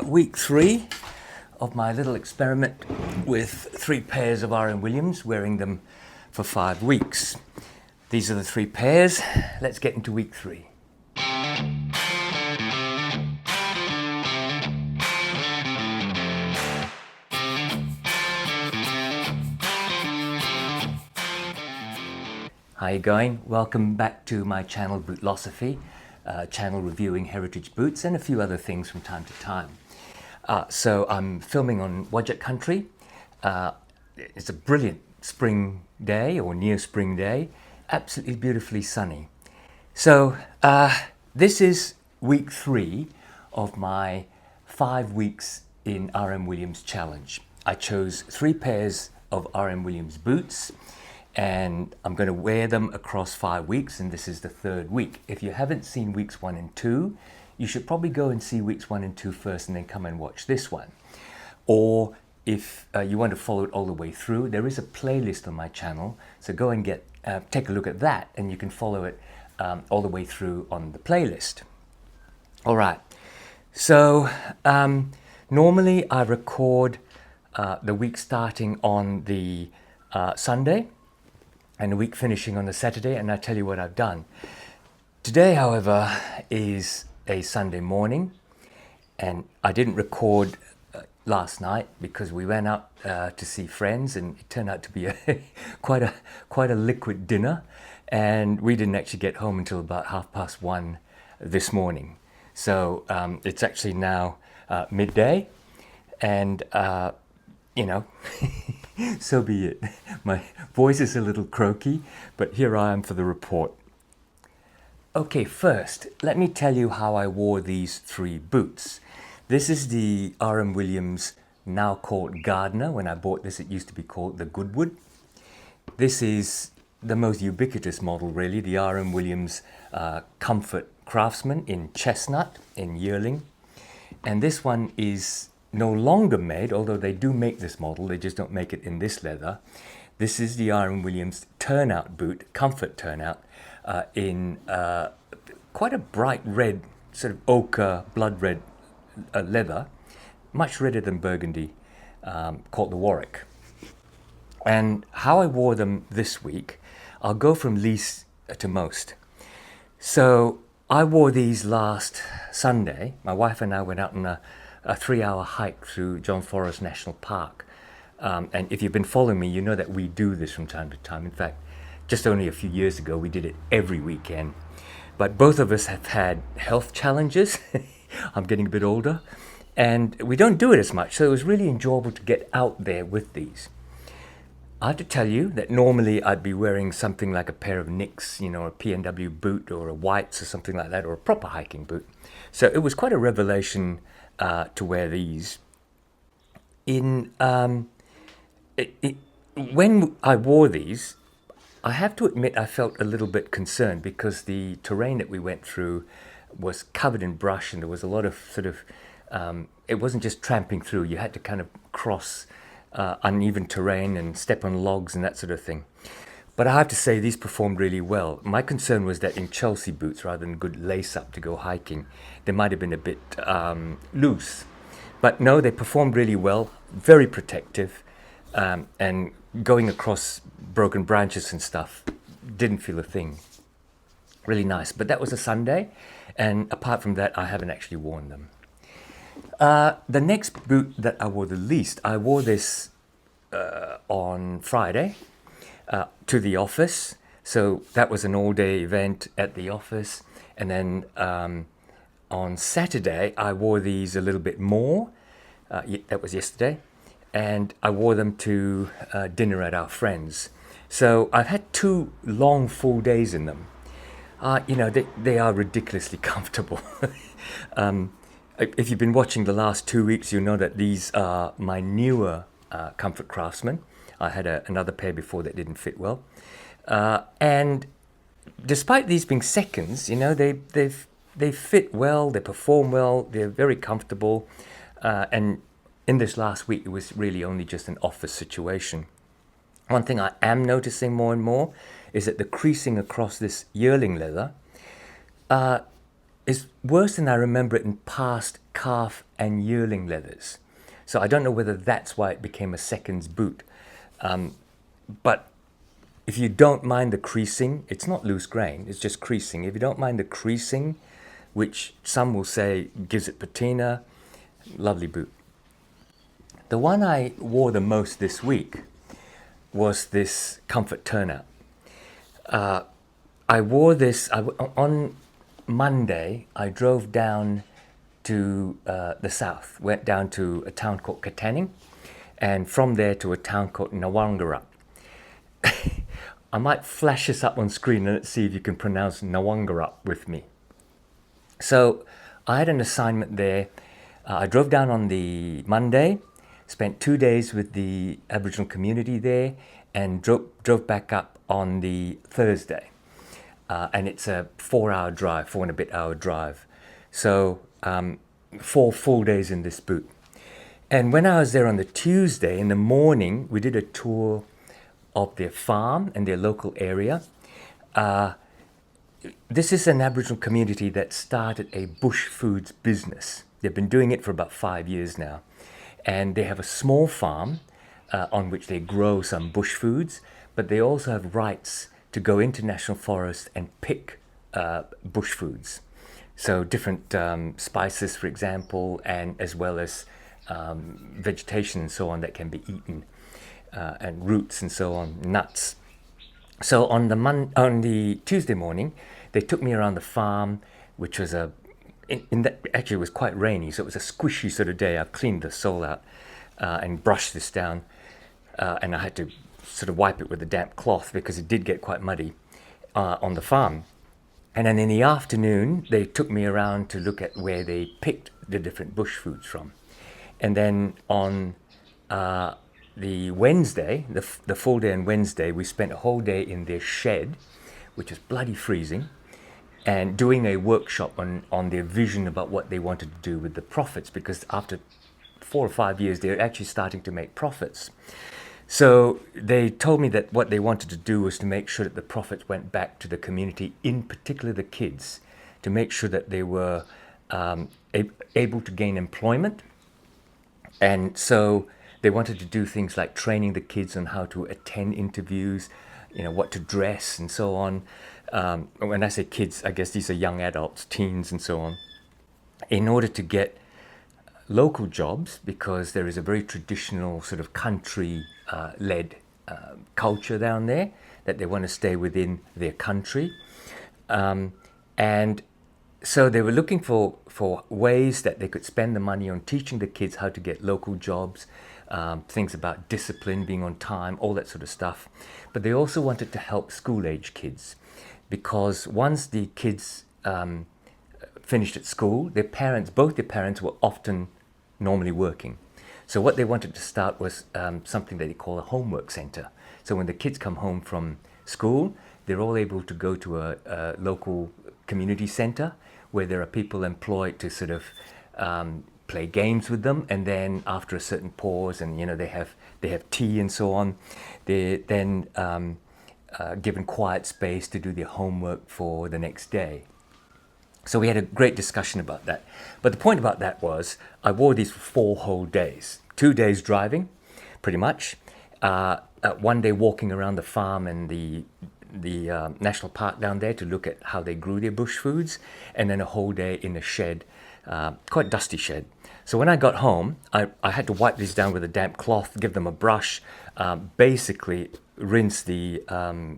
Week 3 of my little experiment with 3 pairs of RM Williams, wearing them for 5 weeks. These are the 3 pairs. Let's get into week 3. How you going? Welcome back to my channel Bootlosophy, channel reviewing heritage boots and a few other things from time to time. So I'm filming on Wajak country. It's a brilliant spring day or near spring day, absolutely beautifully sunny. So this is week 3 of my 5 weeks in RM Williams challenge. I chose 3 pairs of RM Williams boots, and I'm going to wear them across 5 weeks, and this is the 3rd week. If you haven't seen weeks 1 and 2, you should probably go and see weeks 1 and 2 first and then come and watch this one. Or if you want to follow it all the way through, there is a playlist on my channel, so go and take a look at that, and you can follow it all the way through on the playlist. All right, so normally I record the week starting on the Sunday, and the week finishing on the Saturday, and I tell you what I've done. Today, however, is a Sunday morning, and I didn't record last night because we went out to see friends, and it turned out to be quite a liquid dinner, and we didn't actually get home until about 1:30 this morning. So it's actually now midday, and you know, so be it. My voice is a little croaky, but here I am for the report. Okay, first, let me tell you how I wore these 3 boots. This is the RM Williams, now called Gardener. When I bought this, it used to be called the Goodwood. This is the most ubiquitous model, really, the RM Williams Comfort Craftsman in chestnut, in yearling. And this one is no longer made, although they do make this model, they just don't make it in this leather. This is the RM Williams Turnout boot, Comfort Turnout, in quite a bright red, sort of ochre, blood red leather, much redder than burgundy, called the Warwick. And how I wore them this week, I'll go from least to most. So I wore these last Sunday. My wife and I went out on a 3-hour hike through John Forest National Park. And if you've been following me, you know that we do this from time to time. In fact, just only a few years ago, we did it every weekend. But both of us have had health challenges. I'm getting a bit older, and we don't do it as much. So it was really enjoyable to get out there with these. I have to tell you that normally I'd be wearing something like a pair of Nicks, you know, a P&W boot or a Whites or something like that, or a proper hiking boot. So it was quite a revelation to wear these. When I wore these, I have to admit I felt a little bit concerned because the terrain that we went through was covered in brush, and there was a lot of sort of, it wasn't just tramping through, you had to kind of cross uneven terrain and step on logs and that sort of thing. But I have to say these performed really well. My concern was that in Chelsea boots, rather than good lace-up to go hiking, they might have been a bit loose. But no, they performed really well, very protective, and going across broken branches and stuff, didn't feel a thing. Really nice. But that was a Sunday, and apart from that, I haven't actually worn them. The next boot that I wore the least, I wore this on Friday to the office. So that was an all-day event at the office. And then on Saturday, I wore these a little bit more. That was yesterday. And I wore them to dinner at our friends. So I've had 2 long, full days in them. You know, they are ridiculously comfortable. If you've been watching the last 2 weeks, you know that these are my newer Comfort Craftsman. I had another pair before that didn't fit well. And despite these being seconds, you know, they fit well, they perform well, they're very comfortable. And in this last week, it was really only just an office situation. One thing I am noticing more and more is that the creasing across this yearling leather is worse than I remember it in past calf and yearling leathers. So I don't know whether that's why it became a seconds boot. But if you don't mind the creasing, it's not loose grain, it's just creasing. If you don't mind the creasing, which some will say gives it patina, lovely boot. The one I wore the most this week was this Comfort Turnout. I wore this on Monday. I drove down to the south, went down to a town called Katanning, and from there to a town called Nawangarup. I might flash this up on screen and let's see if you can pronounce Nawangarup with me. So I had an assignment there. I drove down on the Monday, spent 2 days with the Aboriginal community there, and drove back up on the Thursday. And it's a 4-hour drive, 4 and a bit hour drive. So 4 full days in this boot. And when I was there on the Tuesday, in the morning, we did a tour of their farm and their local area. This is an Aboriginal community that started a bush foods business. They've been doing it for about 5 years now. And they have a small farm on which they grow some bush foods, but they also have rights to go into national forest and pick bush foods. So different spices, for example, and as well as vegetation and so on that can be eaten, and roots and so on, nuts. So on the Tuesday morning, they took me around the farm, which was actually it was quite rainy, so it was a squishy sort of day. I cleaned the sole out and brushed this down, and I had to sort of wipe it with a damp cloth because it did get quite muddy on the farm. And then in the afternoon, they took me around to look at where they picked the different bush foods from. And then on the Wednesday, the full day on Wednesday, we spent a whole day in their shed, which was bloody freezing, and doing a workshop on their vision about what they wanted to do with the profits, because after 4 or 5 years, they're actually starting to make profits. So they told me that what they wanted to do was to make sure that the profits went back to the community, in particular the kids, to make sure that they were able to gain employment. And so they wanted to do things like training the kids on how to attend interviews, what to dress and so on. When I say kids, I guess these are young adults, teens and so on, in order to get local jobs, because there is a very traditional sort of country-led culture down there, that they want to stay within their country. And so they were looking for ways that they could spend the money on teaching the kids how to get local jobs, things about discipline, being on time, all that sort of stuff. But they also wanted to help school-age kids, because once the kids finished at school, both their parents were often normally working. So what they wanted to start was something that they call a homework center. So when the kids come home from school, they're all able to go to a local community center where there are people employed to sort of play games with them, and then after a certain pause, and they have tea and so on, they're then given quiet space to do their homework for the next day. So we had a great discussion about that. But the point about that was I wore these for 4 whole days. 2 days driving, pretty much. 1 day walking around the farm and the national park down there to look at how they grew their bush foods. And then a whole day in a shed, quite dusty shed. So when I got home, I had to wipe these down with a damp cloth, give them a brush, basically rinse the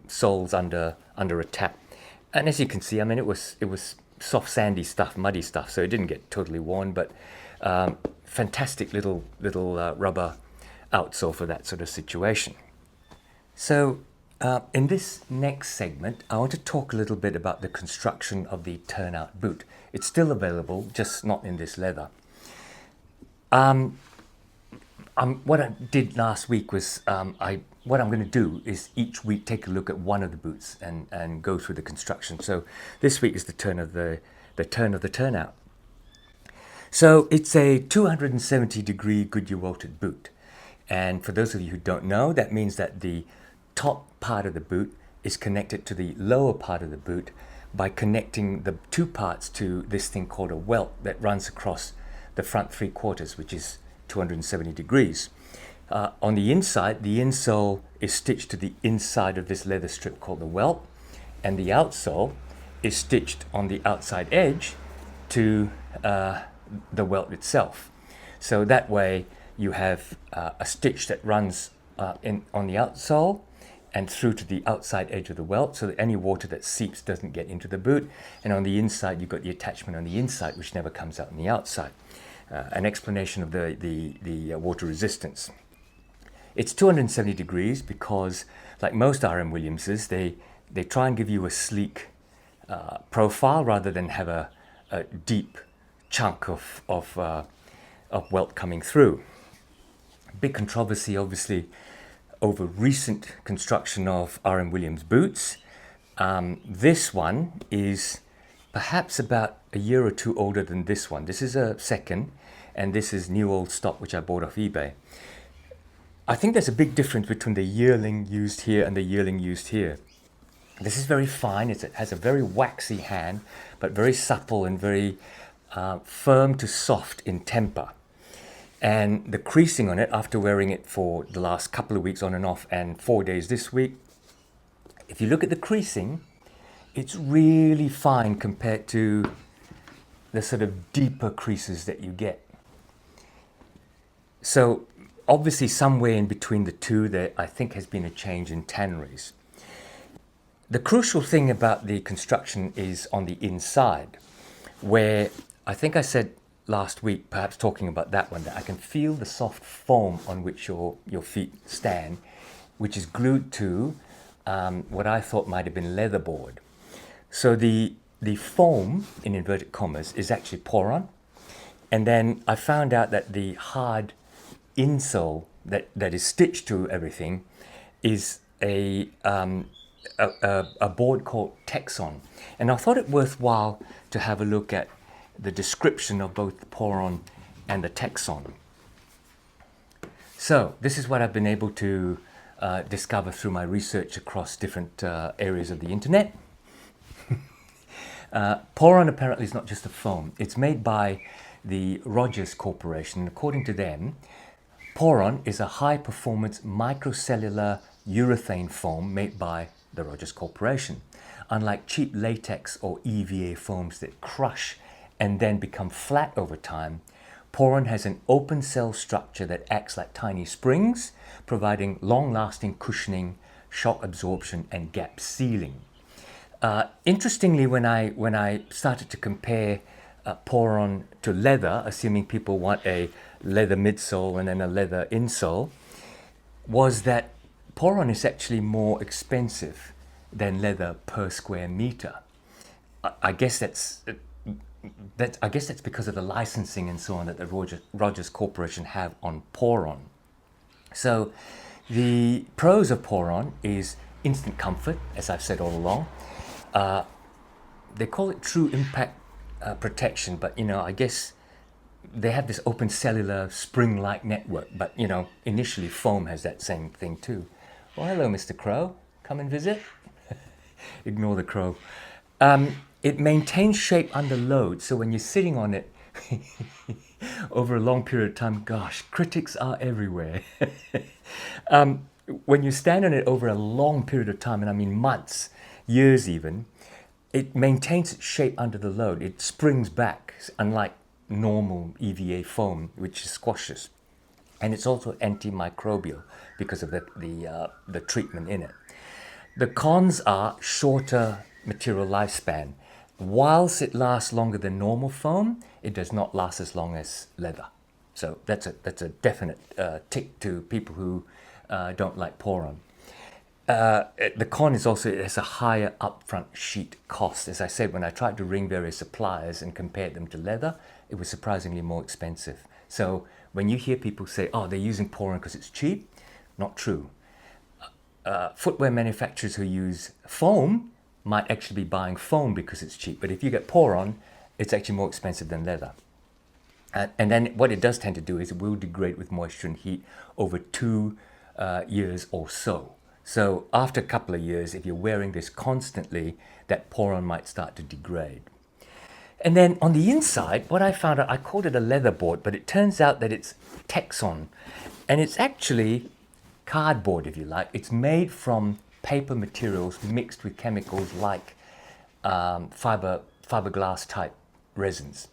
soles under a tap. And as you can see, it was soft, sandy stuff, muddy stuff, so it didn't get totally worn, but fantastic little rubber outsole for that sort of situation. So in this next segment, I want to talk a little bit about the construction of the Turnout boot. It's still available, just not in this leather. What I did last week was what I'm going to do is each week take a look at one of the boots and go through the construction. So this week is the turn of the Turnout. So it's a 270-degree Goodyear welted boot. And for those of you who don't know, that means that the top part of the boot is connected to the lower part of the boot by connecting the two parts to this thing called a welt that runs across the front 3/4, which is 270 degrees. On the inside, the insole is stitched to the inside of this leather strip called the welt, and the outsole is stitched on the outside edge to the welt itself. So that way you have a stitch that runs on the outsole and through to the outside edge of the welt, so that any water that seeps doesn't get into the boot. And on the inside, you've got the attachment on the inside, which never comes out on the outside. An explanation of the water resistance. It's 270 degrees because, like most RM Williamses, they try and give you a sleek profile rather than have a deep chunk of welt coming through. Big controversy, obviously, over recent construction of RM Williams boots. This one is perhaps about a year or two older than this one. This is a second, and this is new old stock, which I bought off eBay. I think there's a big difference between the yearling used here and the yearling used here. This is very fine. It has a very waxy hand, but very supple and very firm to soft in temper. And the creasing on it, after wearing it for the last couple of weeks on and off and 4 days this week, if you look at the creasing, it's really fine compared to the sort of deeper creases that you get. So obviously somewhere in between the two there, I think, has been a change in tanneries. The crucial thing about the construction is on the inside, where I think I said last week, perhaps talking about that one, that I can feel the soft foam on which your feet stand, which is glued to what I thought might have been leatherboard. So the foam, in inverted commas, is actually Poron. And then I found out that the hard insole that is stitched to everything is a board called Texon. And I thought it worthwhile to have a look at the description of both the Poron and the Texon. So this is what I've been able to discover through my research across different areas of the internet. Poron apparently is not just a foam. It's made by the Rogers Corporation. According to them, Poron is a high-performance microcellular urethane foam made by the Rogers Corporation. Unlike cheap latex or EVA foams that crush and then become flat over time, Poron has an open cell structure that acts like tiny springs, providing long-lasting cushioning, shock absorption, and gap sealing. Interestingly, when I started to compare Poron to leather, assuming people want a leather midsole and then a leather insole, was that Poron is actually more expensive than leather per square meter. I guess that's because of the licensing and so on that the Rogers Corporation have on Poron. So the pros of Poron is instant comfort, as I've said all along. They call it true impact protection, but I guess they have this open cellular spring-like network, but initially foam has that same thing too. Well, hello, Mr. Crow. Come and visit. Ignore the crow. It maintains shape under load, so when you're sitting on it over a long period of time, gosh, critics are everywhere. When you stand on it over a long period of time, and I mean months, years even, it maintains its shape under the load. It springs back, unlike normal EVA foam, which squashes. And it's also antimicrobial because of the treatment in it. The cons are shorter material lifespan. Whilst it lasts longer than normal foam, it does not last as long as leather. So that's a definite tick to people who don't like Poron. The con is also it has a higher upfront sheet cost. As I said, when I tried to ring various suppliers and compared them to leather, it was surprisingly more expensive. So when you hear people say, oh, they're using Poron because it's cheap, not true. Footwear manufacturers who use foam might actually be buying foam because it's cheap. But if you get Poron, it's actually more expensive than leather. And then what it does tend to do is it will degrade with moisture and heat over 2 years or so. So after a couple of years, if you're wearing this constantly, that Poron might start to degrade. And then on the inside, what I found out, I called it a leather board, but it turns out that it's Texon. And it's actually cardboard, if you like. It's made from paper materials mixed with chemicals like fiberglass type resins.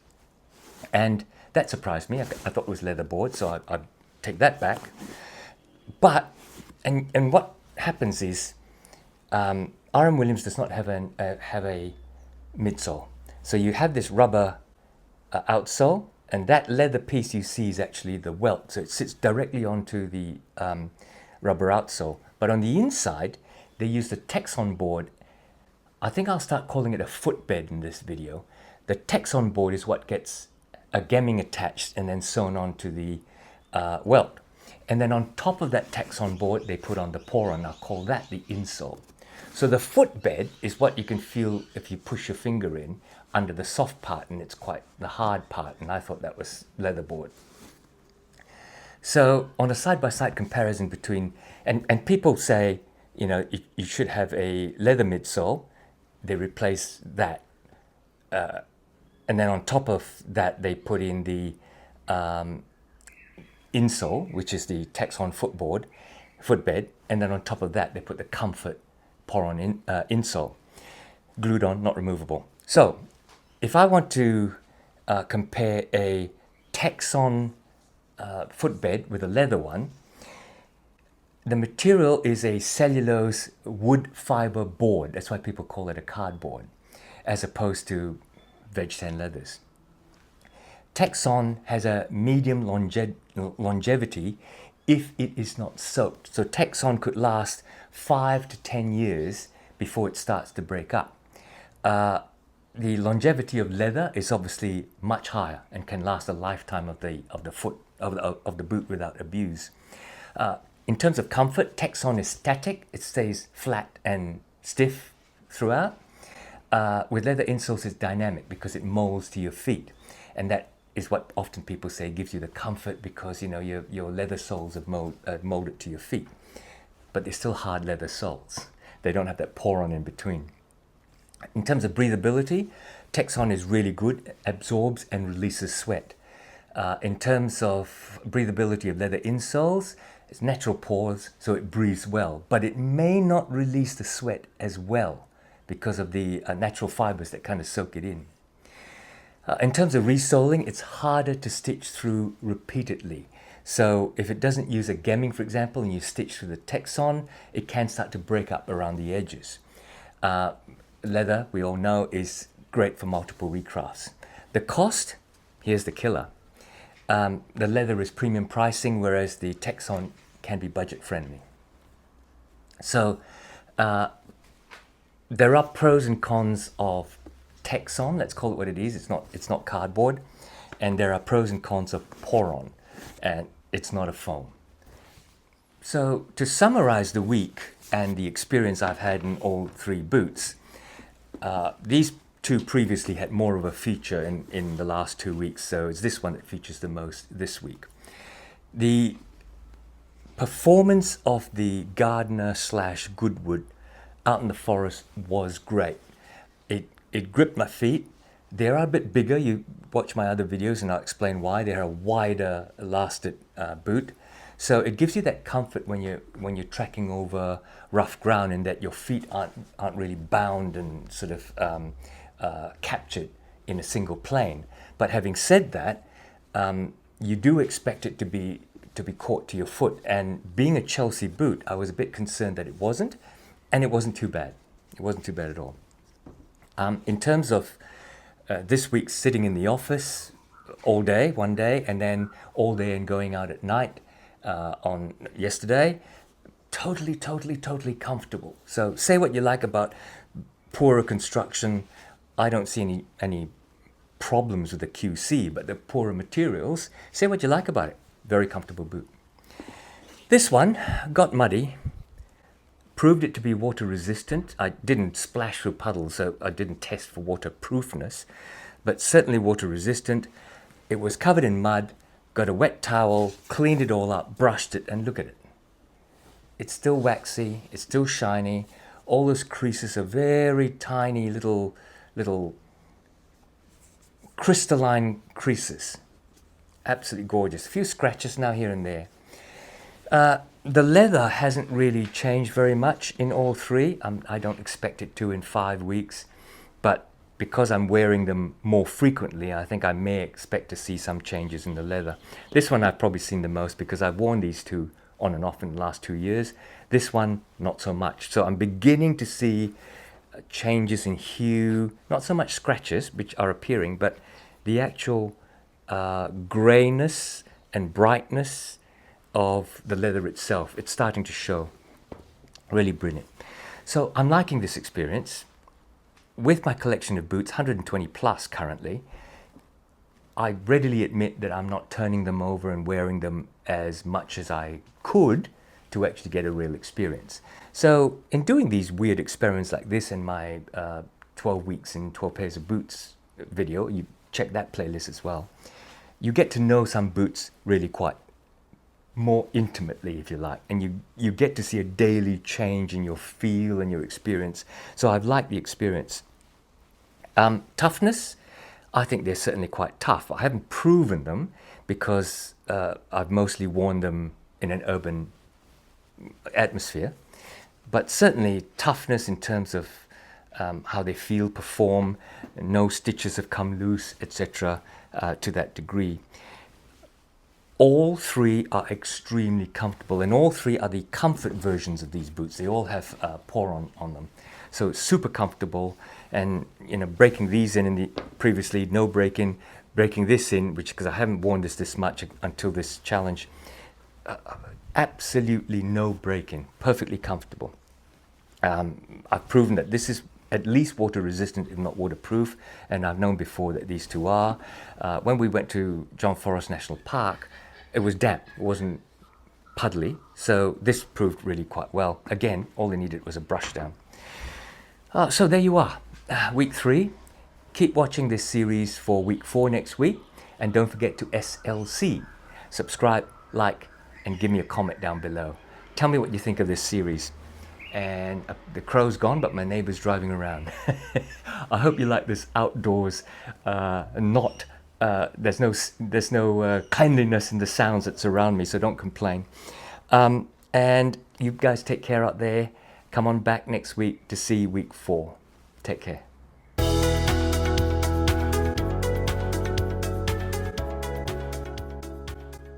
And that surprised me. I thought it was leather board, so I take that back. But, and what happens is, R.M. Williams does not have a midsole. So you have this rubber outsole, and that leather piece you see is actually the welt. So it sits directly onto the rubber outsole. But on the inside, they use the Texon board. I think I'll start calling it a footbed in this video. The Texon board is what gets a gemming attached and then sewn onto the welt. And then on top of that Texon board, they put on the Poron. I'll call that the insole. So the footbed is what you can feel if you push your finger in under the soft part, and it's quite the hard part, and I thought that was leather board. So on a side-by-side comparison between, and people say, you know, you should have a leather midsole. They replace that. And then on top of that, they put in the insole, which is the Texon footbed. And then on top of that, they put the Comfort Poron insole. Glued on, not removable. So if I want to compare a Texon footbed with a leather one, the material is a cellulose wood fiber board. That's why people call it a cardboard, as opposed to veg tan leathers. Texon has a medium longevity if it is not soaked. So Texon could last 5 to 10 years before it starts to break up. The longevity of leather is obviously much higher and can last a lifetime of the boot without abuse. In terms of comfort, Texon is static. It stays flat and stiff throughout. With leather insoles, it's dynamic because it molds to your feet, and that is what often people say gives you the comfort, because you know your leather soles have molded to your feet, but they're still hard leather soles. They don't have that Poron in between. In terms of breathability, Texon is really good, absorbs and releases sweat. In terms of breathability of leather insoles, it's natural pores, so it breathes well, but it may not release the sweat as well because of the natural fibers that kind of soak it in. In terms of resoling, it's harder to stitch through repeatedly. So if it doesn't use a gemming, for example, and you stitch through the Texon, it can start to break up around the edges. Leather, we all know, is great for multiple recrafts. The cost, here's the killer. The leather is premium pricing, whereas the Texon can be budget friendly. So there are pros and cons of Texon, let's call it what it is. It's not cardboard. And there are pros and cons of Poron, and it's not a foam. So to summarize the week and the experience I've had in all three boots, these two previously had more of a feature in the last 2 weeks, so it's this one that features the most this week. The performance of the Gardner / Goodwood out in the forest was great. It gripped my feet. They are a bit bigger. You watch my other videos and I'll explain why. They're a wider elastic boot. So it gives you that comfort when you're trekking over rough ground, and that your feet aren't really bound and sort of captured in a single plane. But having said that, you do expect it to be caught to your foot. And being a Chelsea boot, I was a bit concerned that it wasn't, and it wasn't too bad. It wasn't too bad at all. In terms of this week sitting in the office all day, one day, and then all day and going out at night on yesterday, totally comfortable. So say what you like about poorer construction. I don't see any problems with the QC, but the poorer materials, say what you like about it. Very comfortable boot. This one got muddy. Proved it to be water resistant. I didn't splash through puddles, so I didn't test for waterproofness, but certainly water resistant. It was covered in mud, got a wet towel, cleaned it all up, brushed it, and look at it. it's still waxy, it's still shiny. All those creases are very tiny little crystalline creases. Absolutely gorgeous. A few scratches now here and there. The leather hasn't really changed very much in all three. I don't expect it to in 5 weeks, but because I'm wearing them more frequently, I think I may expect to see some changes in the leather. This one I've probably seen the most because I've worn these two on and off in the last 2 years. This one, not so much. So I'm beginning to see changes in hue, not so much scratches, which are appearing, but the actual grayness and brightness of the leather itself. It's starting to show. Really brilliant. So I'm liking this experience. With my collection of boots, 120 plus currently, I readily admit that I'm not turning them over and wearing them as much as I could to actually get a real experience. So in doing these weird experiments like this in my 12 weeks in 12 pairs of boots video, you check that playlist as well, you get to know some boots really quite more intimately, if you like, and you get to see a daily change in your feel and your experience. So I've liked the experience. Toughness, I think they're certainly quite tough. I haven't proven them because I've mostly worn them in an urban atmosphere, but certainly toughness in terms of how they feel, perform, no stitches have come loose, etc. To that degree. All three are extremely comfortable, and all three are the comfort versions of these boots. They all have Poron on them, so it's super comfortable. And you know, breaking these in the previously no break-in, breaking this in, which because I haven't worn this much until this challenge, absolutely no break-in, perfectly comfortable. I've proven that this is at least water resistant, if not waterproof, and I've known before that these two are. When we went to John Forest National Park, it was damp, it wasn't puddly, so this proved really quite well. Again, all they needed was a brush down. So there you are, week 3. Keep watching this series for week 4 next week, and don't forget to SLC. Subscribe, like, and give me a comment down below. Tell me what you think of this series. And the crow's gone, but my neighbor's driving around. I hope you like this outdoors, there's no cleanliness in the sounds that surround me, so don't complain. And you guys take care out there. Come on back next week to see week 4. Take care.